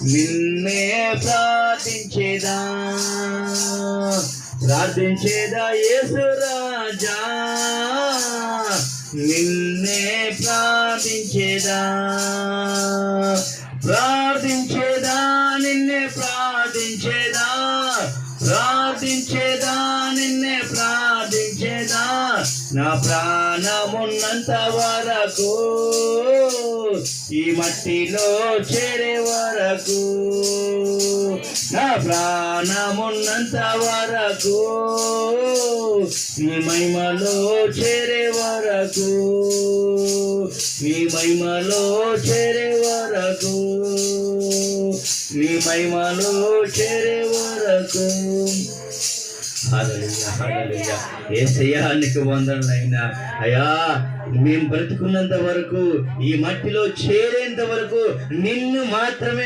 నిన్నే ప్రార్థించేదా ప్రార్థించేదా యేసు రాజా, నిన్నే ప్రార్థించేదా ప్రార్థించేదా నిన్నే ప్రార్థించేదా ప్రార్థించేదా నిన్నే ప్రార్థించేదా నా ప్రాణమున్నంత వరకు ఈ మట్టిలో చేరే వరకు నా ప్రాణమున్నంత వరకు ఈ మహిమలో చేరే వరకు ఈ మహిమలో చేరే వరకు ఈ మహిమలో చేరే వరకు. హల్లెలూయా హల్లెలూయా. యేసయ్యా నీకు వందనాలైనా. అయ్యా మేము బ్రతుకున్నంత వరకు, ఈ మట్టిలో చేరేంత వరకు నిన్ను మాత్రమే